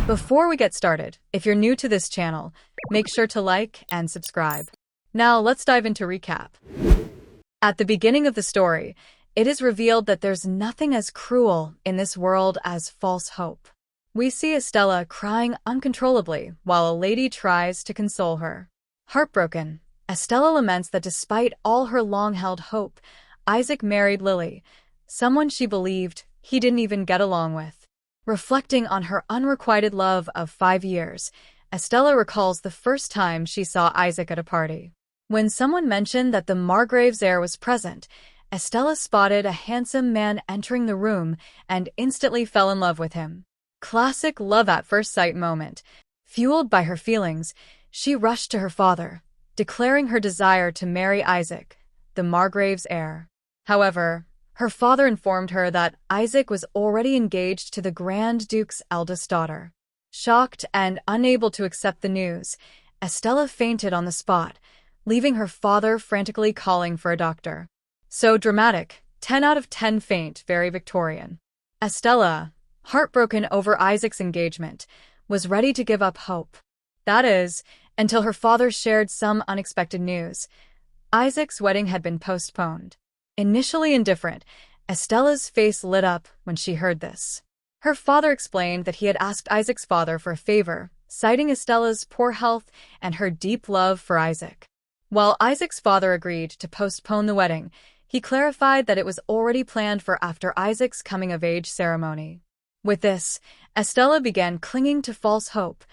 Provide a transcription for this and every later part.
Before we get started, if you're new to this channel, make sure to like and subscribe. Now let's dive into recap. At the beginning of the story, it is revealed that there's nothing as cruel in this world as false hope. We see Estella crying uncontrollably while a lady tries to console her. Heartbroken, Estella laments that despite all her long-held hope, Isaac married Lily, someone she believed he didn't even get along with. Reflecting on her unrequited love of 5 years, Estella recalls the first time she saw Isaac at a party. When someone mentioned that the Margrave's heir was present, Estella spotted a handsome man entering the room and instantly fell in love with him. Classic love at first sight moment. Fueled by her feelings, she rushed to her father, declaring her desire to marry Isaac, the Margrave's heir. However, her father informed her that Isaac was already engaged to the Grand Duke's eldest daughter. Shocked and unable to accept the news, Estella fainted on the spot, leaving her father frantically calling for a doctor. So dramatic, 10 out of 10 faint, very Victorian. Estella, heartbroken over Isaac's engagement, was ready to give up hope. That is, until her father shared some unexpected news. Isaac's wedding had been postponed. Initially indifferent, Estella's face lit up when she heard this. Her father explained that he had asked Isaac's father for a favor, citing Estella's poor health and her deep love for Isaac. While Isaac's father agreed to postpone the wedding, he clarified that it was already planned for after Isaac's coming-of-age ceremony. With this, Estella began clinging to false hope,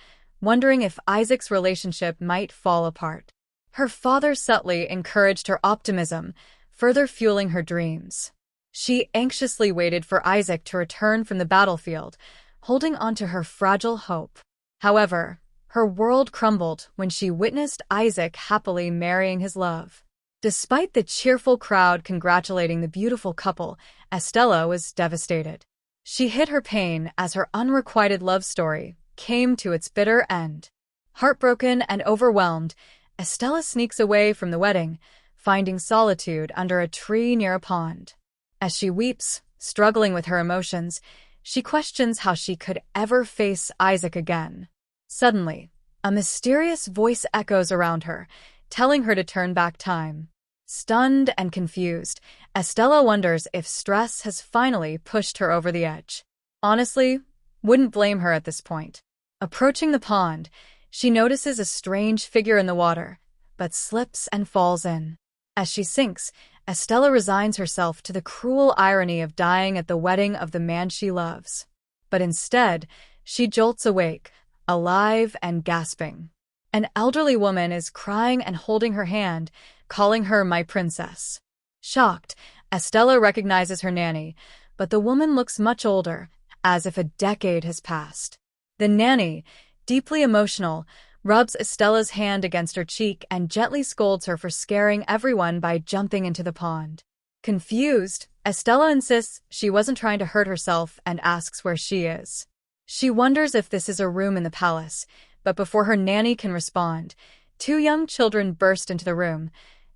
wondering if Isaac's relationship might fall apart. Her father subtly encouraged her optimism, further fueling her dreams. She anxiously waited for Isaac to return from the battlefield, holding onto her fragile hope. However, her world crumbled when she witnessed Isaac happily marrying his love. Despite the cheerful crowd congratulating the beautiful couple, Estella was devastated. She hid her pain as her unrequited love story came to its bitter end. Heartbroken and overwhelmed, Estella sneaks away from the wedding, finding solitude under a tree near a pond. As she weeps, struggling with her emotions, she questions how she could ever face Isaac again. Suddenly, a mysterious voice echoes around her, telling her to turn back time. Stunned and confused, Estella wonders if stress has finally pushed her over the edge. Honestly, wouldn't blame her at this point. Approaching the pond, she notices a strange figure in the water, but slips and falls in. As she sinks, Estella resigns herself to the cruel irony of dying at the wedding of the man she loves. But instead, she jolts awake, alive and gasping. An elderly woman is crying and holding her hand, calling her my princess. Shocked, Estella recognizes her nanny, but the woman looks much older, as if a decade has passed. The nanny, deeply emotional, rubs Estella's hand against her cheek and gently scolds her for scaring everyone by jumping into the pond. Confused, Estella insists she wasn't trying to hurt herself and asks where she is. She wonders if this is a room in the palace, but before her nanny can respond, 2 young children burst into the room,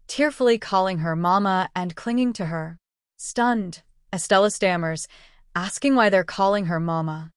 tearfully calling her mama and clinging to her. Stunned, Estella stammers, asking why they're calling her mama.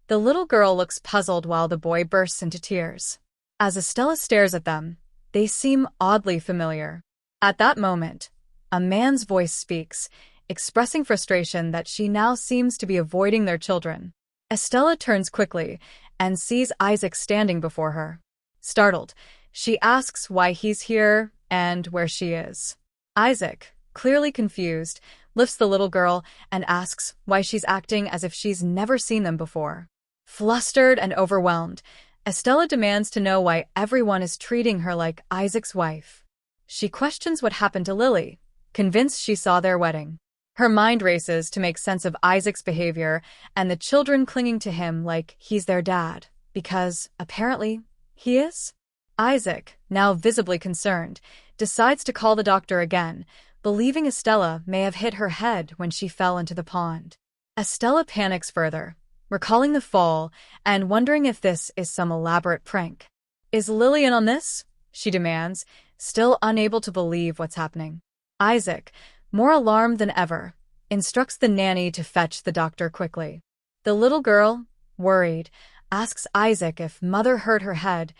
The little girl looks puzzled while the boy bursts into tears. As Estella stares at them, they seem oddly familiar. At that moment, a man's voice speaks, expressing frustration that she now seems to be avoiding their children. Estella turns quickly and sees Isaac standing before her. Startled, she asks why he's here and where she is. Isaac, clearly confused, lifts the little girl and asks why she's acting as if she's never seen them before. Flustered and overwhelmed, Estella demands to know why everyone is treating her like Isaac's wife. She questions what happened to Lily, convinced she saw their wedding. Her mind races to make sense of Isaac's behavior and the children clinging to him like he's their dad, because, apparently, he is. Isaac, now visibly concerned, decides to call the doctor again, believing Estella may have hit her head when she fell into the pond. Estella panics further, recalling the fall and wondering if this is some elaborate prank. Is Lily in on this? She demands, still unable to believe what's happening. Isaac, more alarmed than ever, instructs the nanny to fetch the doctor quickly. The little girl, worried, asks Isaac if Mother hurt her head,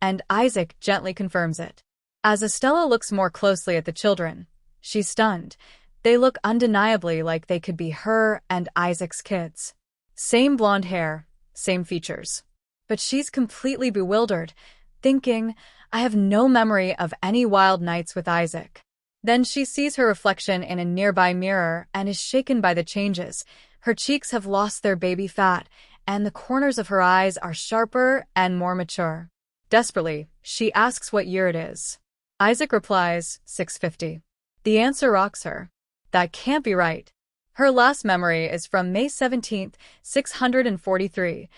and Isaac gently confirms it. As Estella looks more closely at the children, she's stunned. They look undeniably like they could be her and Isaac's kids. Same blonde hair, same features. But she's completely bewildered, thinking, I have no memory of any wild nights with Isaac. Then she sees her reflection in a nearby mirror and is shaken by the changes. Her cheeks have lost their baby fat, and the corners of her eyes are sharper and more mature. Desperately, she asks what year it is. Isaac replies, 650. The answer rocks her. That can't be right. Her last memory is from May 17, 643,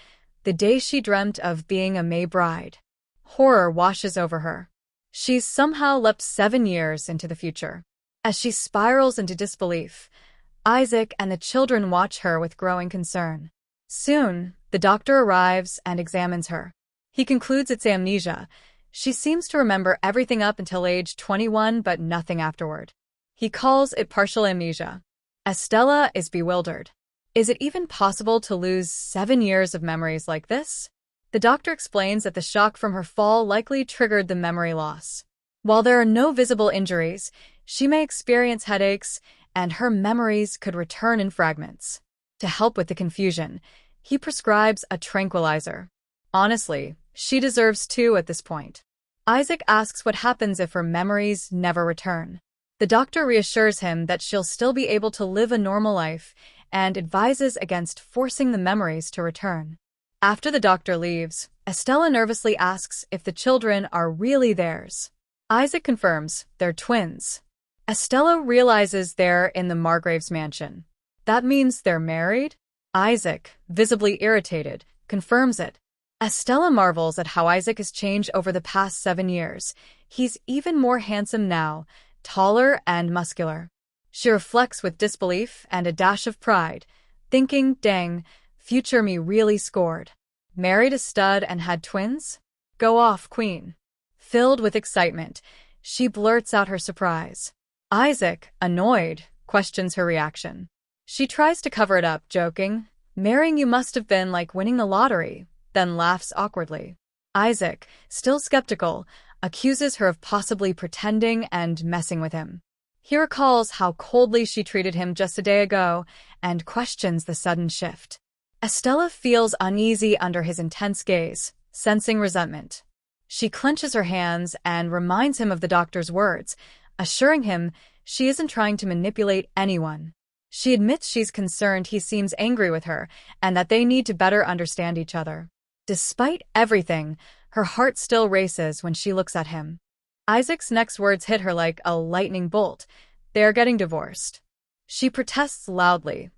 the day she dreamt of being a May bride. Horror washes over her. She's somehow leapt 7 years into the future. As she spirals into disbelief, Isaac and the children watch her with growing concern. Soon, the doctor arrives and examines her. He concludes it's amnesia. She seems to remember everything up until age 21 but nothing afterward. He calls it partial amnesia. Estella is bewildered. Is it even possible to lose 7 years of memories like this? The doctor explains that the shock from her fall likely triggered the memory loss. While there are no visible injuries, she may experience headaches, and her memories could return in fragments. To help with the confusion, he prescribes a tranquilizer. Honestly, she deserves 2 at this point. Isaac asks what happens if her memories never return. The doctor reassures him that she'll still be able to live a normal life and advises against forcing the memories to return. After the doctor leaves, Estella nervously asks if the children are really theirs. Isaac confirms they're twins. Estella realizes they're in the Margrave's mansion. That means they're married? Isaac, visibly irritated, confirms it. Estella marvels at how Isaac has changed over the past 7 years. He's even more handsome now, taller and muscular. She reflects with disbelief and a dash of pride, thinking, dang, future me really scored. Married a stud and had twins? Go off, queen. Filled with excitement, she blurts out her surprise. Isaac, annoyed, questions her reaction. She tries to cover it up, joking, marrying you must have been like winning the lottery, then laughs awkwardly. Isaac, still skeptical, accuses her of possibly pretending and messing with him. He recalls how coldly she treated him just a day ago and questions the sudden shift. Estella feels uneasy under his intense gaze, sensing resentment. She clenches her hands and reminds him of the doctor's words, assuring him she isn't trying to manipulate anyone. She admits she's concerned he seems angry with her and that they need to better understand each other. Despite everything, her heart still races when she looks at him. Isaac's next words hit her like a lightning bolt. They are getting divorced. She protests loudly,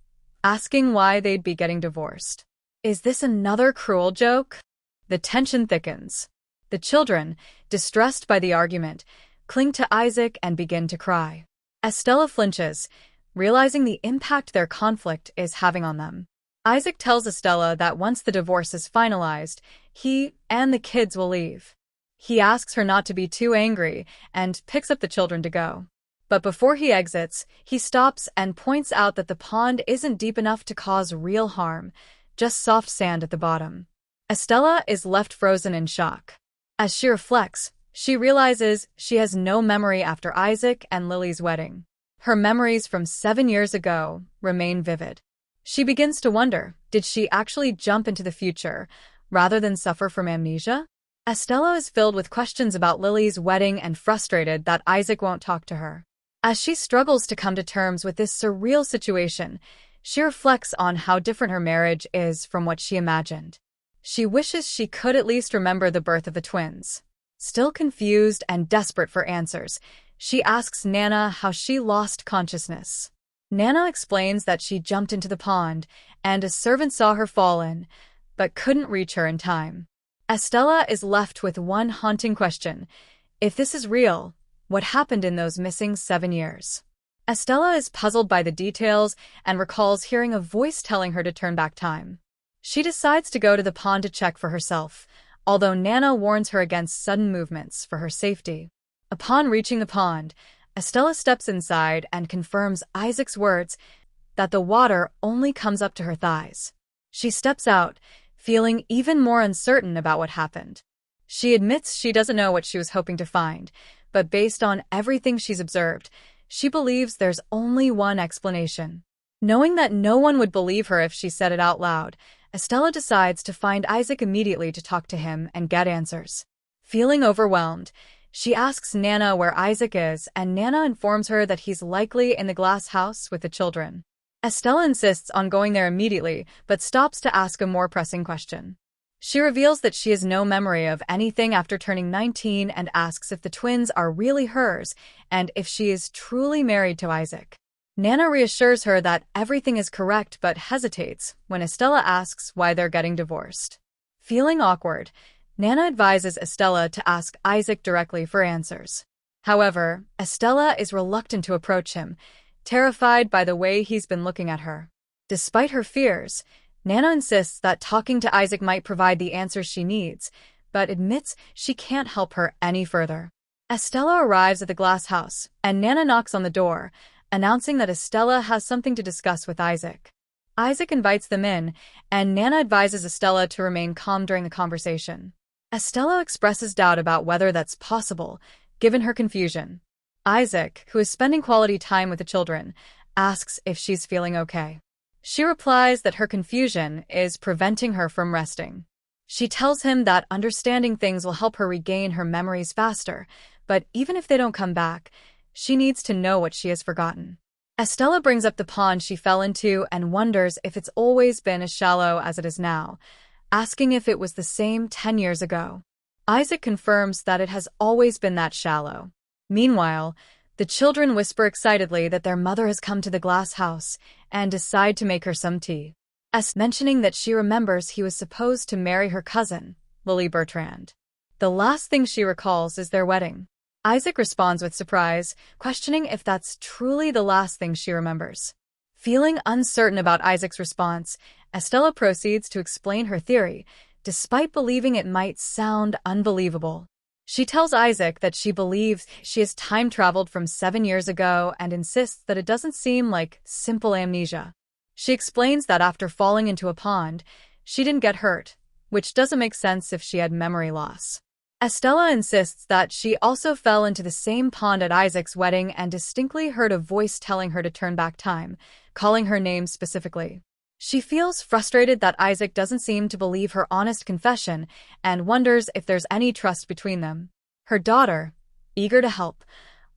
asking why they'd be getting divorced. Is this another cruel joke? The tension thickens. The children, distressed by the argument, cling to Isaac and begin to cry. Estella flinches, realizing the impact their conflict is having on them. Isaac tells Estella that once the divorce is finalized, he and the kids will leave. He asks her not to be too angry and picks up the children to go. But before he exits, he stops and points out that the pond isn't deep enough to cause real harm, just soft sand at the bottom. Estella is left frozen in shock. As she reflects, she realizes she has no memory after Isaac and Lily's wedding. Her memories from 7 years ago remain vivid. She begins to wonder, did she actually jump into the future, rather than suffer from amnesia? Estella is filled with questions about Lily's wedding and frustrated that Isaac won't talk to her. As she struggles to come to terms with this surreal situation, she reflects on how different her marriage is from what she imagined. She wishes she could at least remember the birth of the twins. Still confused and desperate for answers, she asks Nana how she lost consciousness. Nana explains that she jumped into the pond, and a servant saw her fall in, but couldn't reach her in time. Estella is left with one haunting question. If this is real, what happened in those missing 7 years? Estella is puzzled by the details and recalls hearing a voice telling her to turn back time. She decides to go to the pond to check for herself, although Nana warns her against sudden movements for her safety. Upon reaching the pond, Estella steps inside and confirms Isaac's words that the water only comes up to her thighs. She steps out, feeling even more uncertain about what happened. She admits she doesn't know what she was hoping to find, but based on everything she's observed, she believes there's only one explanation. Knowing that no one would believe her if she said it out loud, Estella decides to find Isaac immediately to talk to him and get answers. Feeling overwhelmed, she asks Nana where Isaac is, and Nana informs her that he's likely in the glass house with the children. Estella insists on going there immediately, but stops to ask a more pressing question. She reveals that she has no memory of anything after turning 19 and asks if the twins are really hers and if she is truly married to Isaac. Nana reassures her that everything is correct but hesitates when Estella asks why they're getting divorced. Feeling awkward, Nana advises Estella to ask Isaac directly for answers. However, Estella is reluctant to approach him, terrified by the way he's been looking at her. Despite her fears, Nana insists that talking to Isaac might provide the answers she needs, but admits she can't help her any further. Estella arrives at the glass house, and Nana knocks on the door, announcing that Estella has something to discuss with Isaac. Isaac invites them in, and Nana advises Estella to remain calm during the conversation. Estella expresses doubt about whether that's possible, given her confusion. Isaac, who is spending quality time with the children, asks if she's feeling okay. She replies that her confusion is preventing her from resting. She tells him that understanding things will help her regain her memories faster, but even if they don't come back, she needs to know what she has forgotten. Estella brings up the pond she fell into and wonders if it's always been as shallow as it is now, asking if it was the same 10 years ago. Isaac confirms that it has always been that shallow. Meanwhile, the children whisper excitedly that their mother has come to the glass house and decide to make her some tea. Mentioning that she remembers he was supposed to marry her cousin, Lily Bertrand. The last thing she recalls is their wedding. Isaac responds with surprise, questioning if that's truly the last thing she remembers. Feeling uncertain about Isaac's response, Estella proceeds to explain her theory, despite believing it might sound unbelievable. She tells Isaac that she believes she has time-traveled from 7 years ago and insists that it doesn't seem like simple amnesia. She explains that after falling into a pond, she didn't get hurt, which doesn't make sense if she had memory loss. Estella insists that she also fell into the same pond at Isaac's wedding and distinctly heard a voice telling her to turn back time, calling her name specifically. She feels frustrated that Isaac doesn't seem to believe her honest confession and wonders if there's any trust between them. Her daughter, eager to help,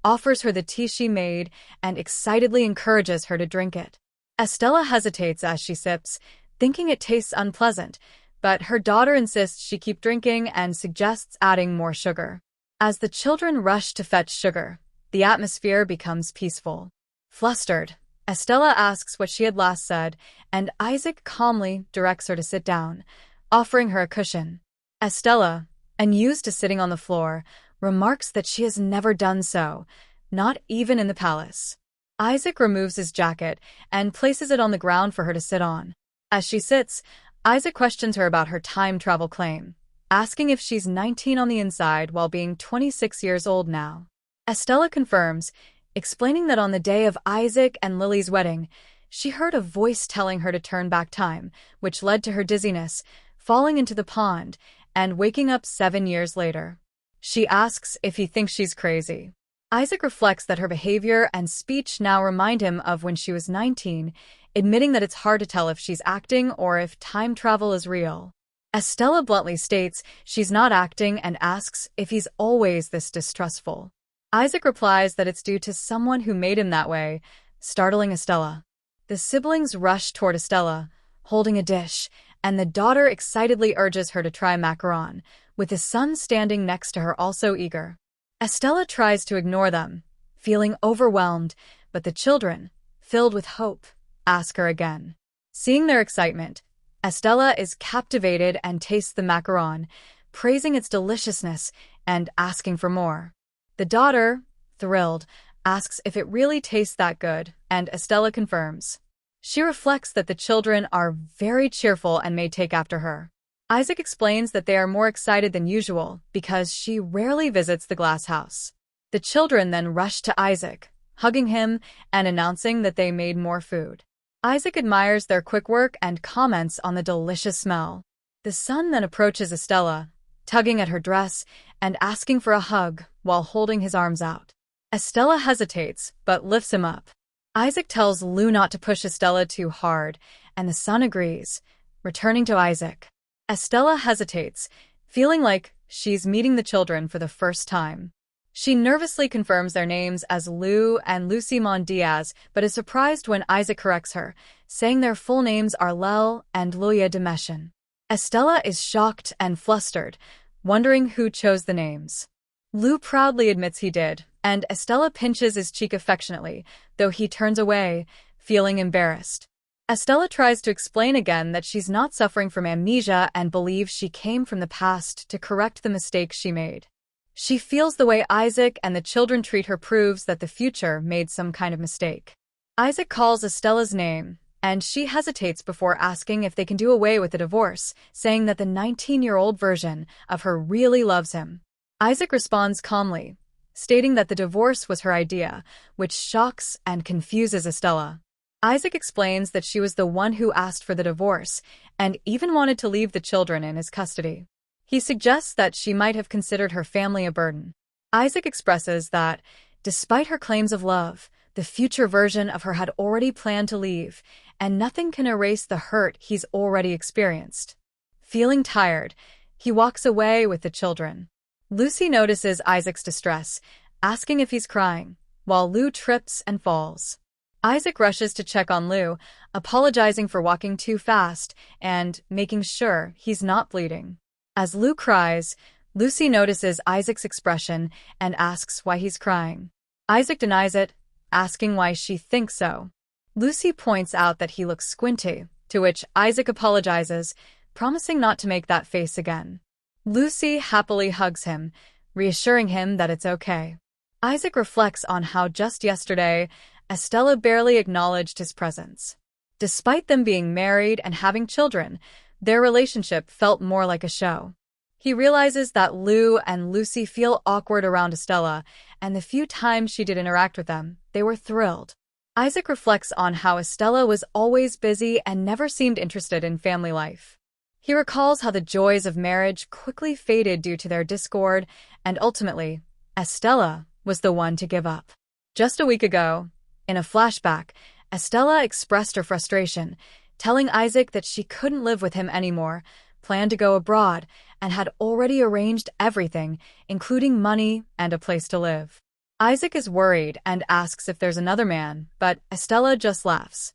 offers her the tea she made and excitedly encourages her to drink it. Estella hesitates as she sips, thinking it tastes unpleasant, but her daughter insists she keep drinking and suggests adding more sugar. As the children rush to fetch sugar, the atmosphere becomes peaceful. Flustered, Estella asks what she had last said, and Isaac calmly directs her to sit down, offering her a cushion. Estella, unused to sitting on the floor, remarks that she has never done so, not even in the palace. Isaac removes his jacket and places it on the ground for her to sit on. As she sits, Isaac questions her about her time travel claim, asking if she's 19 on the inside while being 26 years old now. Estella confirms, explaining that on the day of Isaac and Lily's wedding, she heard a voice telling her to turn back time, which led to her dizziness, falling into the pond, and waking up 7 years later. She asks if he thinks she's crazy. Isaac reflects that her behavior and speech now remind him of when she was 19, admitting that it's hard to tell if she's acting or if time travel is real. Estella bluntly states she's not acting and asks if he's always this distrustful. Isaac replies that it's due to someone who made him that way, startling Estella. The siblings rush toward Estella, holding a dish, and the daughter excitedly urges her to try macaron, with the son standing next to her also eager. Estella tries to ignore them, feeling overwhelmed, but the children, filled with hope, ask her again. Seeing their excitement, Estella is captivated and tastes the macaron, praising its deliciousness and asking for more. The daughter, thrilled, asks if it really tastes that good, and Estella confirms. She reflects that the children are very cheerful and may take after her. Isaac explains that they are more excited than usual because she rarely visits the glass house. The children then rush to Isaac, hugging him and announcing that they made more food. Isaac admires their quick work and comments on the delicious smell. The son then approaches Estella, tugging at her dress and asking for a hug while holding his arms out. Estella hesitates, but lifts him up. Isaac tells Lou not to push Estella too hard, and the son agrees, returning to Isaac. Estella hesitates, feeling like she's meeting the children for the first time. She nervously confirms their names as Lou and Lucy Diaz, but is surprised when Isaac corrects her, saying their full names are Lel and Loya Demeshin. Estella is shocked and flustered, wondering who chose the names. Lou proudly admits he did, and Estella pinches his cheek affectionately, though he turns away, feeling embarrassed. Estella tries to explain again that she's not suffering from amnesia and believes she came from the past to correct the mistake she made. She feels the way Isaac and the children treat her proves that the future made some kind of mistake. Isaac calls Estella's name, and she hesitates before asking if they can do away with the divorce, saying that the 19-year-old version of her really loves him. Isaac responds calmly, stating that the divorce was her idea, which shocks and confuses Estella. Isaac explains that she was the one who asked for the divorce and even wanted to leave the children in his custody. He suggests that she might have considered her family a burden. Isaac expresses that, despite her claims of love, the future version of her had already planned to leave, and nothing can erase the hurt he's already experienced. Feeling tired, he walks away with the children. Lucy notices Isaac's distress, asking if he's crying, while Lou trips and falls. Isaac rushes to check on Lou, apologizing for walking too fast and making sure he's not bleeding. As Lou cries, Lucy notices Isaac's expression and asks why he's crying. Isaac denies it, asking why she thinks so. Lucy points out that he looks squinty, to which Isaac apologizes, promising not to make that face again. Lucy happily hugs him, reassuring him that it's okay. Isaac reflects on how just yesterday, Estella barely acknowledged his presence. Despite them being married and having children, their relationship felt more like a show. He realizes that Lou and Lucy feel awkward around Estella, and the few times she did interact with them, they were thrilled. Isaac reflects on how Estella was always busy and never seemed interested in family life. He recalls how the joys of marriage quickly faded due to their discord, and ultimately, Estella was the one to give up. Just a week ago, in a flashback, Estella expressed her frustration, telling Isaac that she couldn't live with him anymore, planned to go abroad, and had already arranged everything, including money and a place to live. Isaac is worried and asks if there's another man, but Estella just laughs.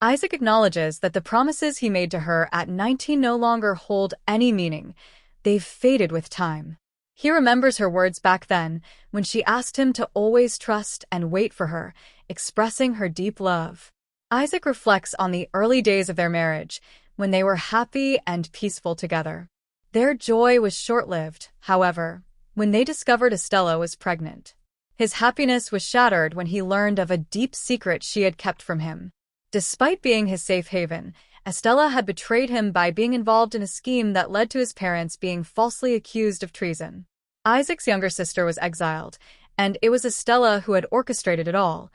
Isaac acknowledges that the promises he made to her at 19 no longer hold any meaning. They've faded with time. He remembers her words back then, when she asked him to always trust and wait for her, expressing her deep love. Isaac reflects on the early days of their marriage, when they were happy and peaceful together. Their joy was short-lived, however, when they discovered Estella was pregnant. His happiness was shattered when he learned of a deep secret she had kept from him. Despite being his safe haven, Estella had betrayed him by being involved in a scheme that led to his parents being falsely accused of treason. Isaac's younger sister was exiled, and it was Estella who had orchestrated it all,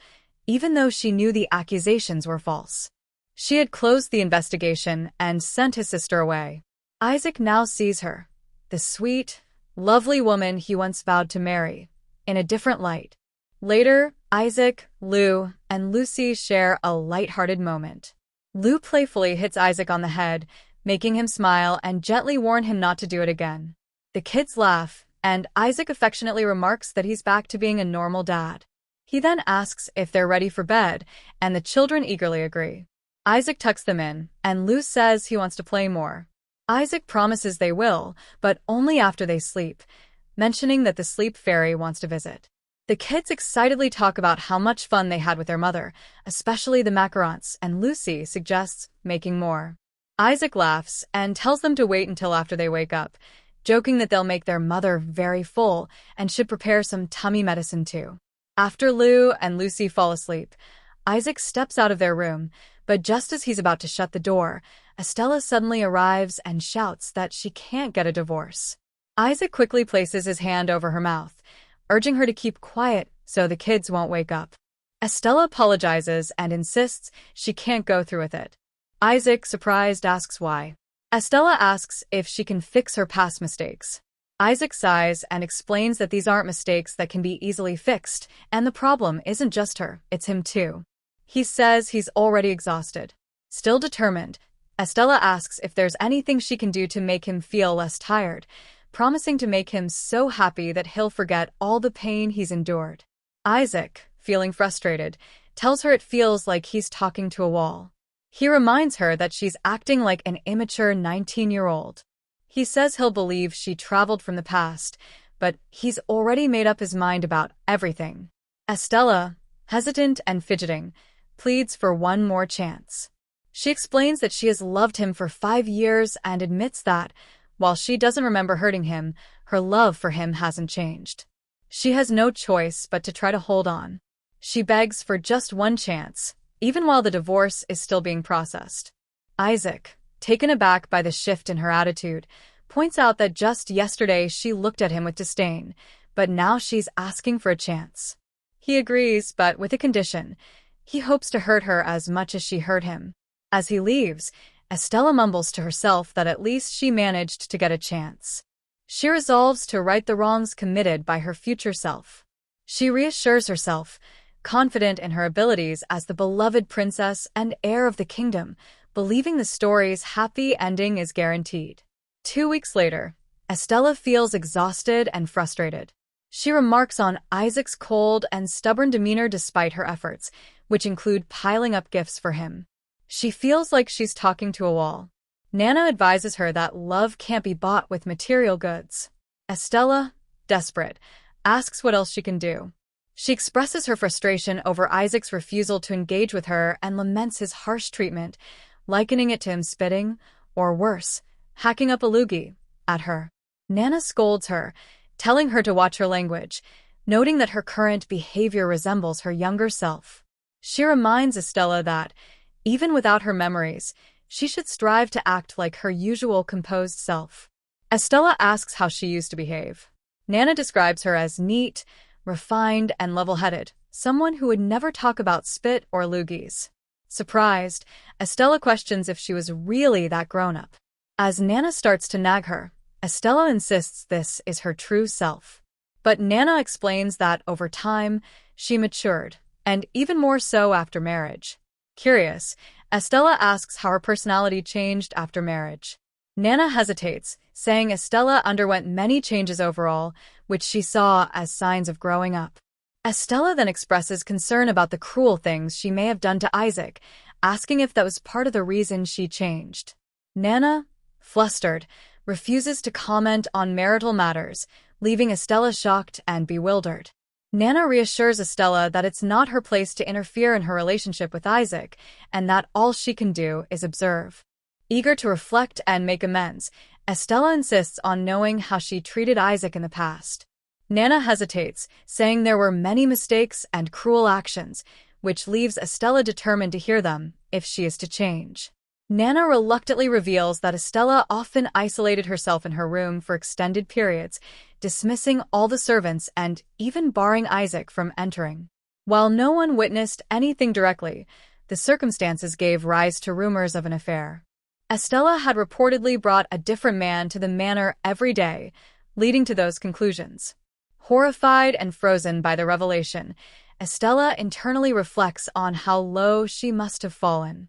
even though she knew the accusations were false. She had closed the investigation and sent his sister away. Isaac now sees her, the sweet, lovely woman he once vowed to marry, in a different light. Later, Isaac, Lou, and Lucy share a light-hearted moment. Lou playfully hits Isaac on the head, making him smile and gently warn him not to do it again. The kids laugh, and Isaac affectionately remarks that he's back to being a normal dad. He then asks if they're ready for bed, and the children eagerly agree. Isaac tucks them in, and Lou says he wants to play more. Isaac promises they will, but only after they sleep, mentioning that the sleep fairy wants to visit. The kids excitedly talk about how much fun they had with their mother, especially the macarons, and Lucy suggests making more. Isaac laughs and tells them to wait until after they wake up, joking that they'll make their mother very full and should prepare some tummy medicine too. After Lou and Lucy fall asleep, Isaac steps out of their room, but just as he's about to shut the door, Estella suddenly arrives and shouts that she can't get a divorce. Isaac quickly places his hand over her mouth, urging her to keep quiet so the kids won't wake up. Estella apologizes and insists she can't go through with it. Isaac, surprised, asks why. Estella asks if she can fix her past mistakes. Isaac sighs and explains that these aren't mistakes that can be easily fixed, and the problem isn't just her, it's him too. He says he's already exhausted. Still determined, Estella asks if there's anything she can do to make him feel less tired, promising to make him so happy that he'll forget all the pain he's endured. Isaac, feeling frustrated, tells her it feels like he's talking to a wall. He reminds her that she's acting like an immature 19-year-old. He says he'll believe she traveled from the past, but he's already made up his mind about everything. Estella, hesitant and fidgeting, pleads for one more chance. She explains that she has loved him for 5 years and admits that, while she doesn't remember hurting him, her love for him hasn't changed. She has no choice but to try to hold on. She begs for just one chance, even while the divorce is still being processed. Isaac, taken aback by the shift in her attitude, points out that just yesterday she looked at him with disdain, but now she's asking for a chance. He agrees, but with a condition. He hopes to hurt her as much as she hurt him. As he leaves, Estella mumbles to herself that at least she managed to get a chance. She resolves to right the wrongs committed by her future self. She reassures herself, confident in her abilities as the beloved princess and heir of the kingdom, believing the story's happy ending is guaranteed. 2 weeks later, Estella feels exhausted and frustrated. She remarks on Isaac's cold and stubborn demeanor despite her efforts, which include piling up gifts for him. She feels like she's talking to a wall. Nana advises her that love can't be bought with material goods. Estella, desperate, asks what else she can do. She expresses her frustration over Isaac's refusal to engage with her and laments his harsh treatment, likening it to him spitting, or worse, hacking up a loogie, at her. Nana scolds her, telling her to watch her language, noting that her current behavior resembles her younger self. She reminds Estella that, even without her memories, she should strive to act like her usual composed self. Estella asks how she used to behave. Nana describes her as neat, refined, and level-headed, someone who would never talk about spit or loogies. Surprised, Estella questions if she was really that grown-up. As Nana starts to nag her, Estella insists this is her true self. But Nana explains that over time, she matured, and even more so after marriage. Curious, Estella asks how her personality changed after marriage. Nana hesitates, saying Estella underwent many changes overall, which she saw as signs of growing up. Estella then expresses concern about the cruel things she may have done to Isaac, asking if that was part of the reason she changed. Nana, flustered, refuses to comment on marital matters, leaving Estella shocked and bewildered. Nana reassures Estella that it's not her place to interfere in her relationship with Isaac, and that all she can do is observe. Eager to reflect and make amends, Estella insists on knowing how she treated Isaac in the past. Nana hesitates, saying there were many mistakes and cruel actions, which leaves Estella determined to hear them if she is to change. Nana reluctantly reveals that Estella often isolated herself in her room for extended periods, dismissing all the servants and even barring Isaac from entering. While no one witnessed anything directly, the circumstances gave rise to rumors of an affair. Estella had reportedly brought a different man to the manor every day, leading to those conclusions. Horrified and frozen by the revelation, Estella internally reflects on how low she must have fallen.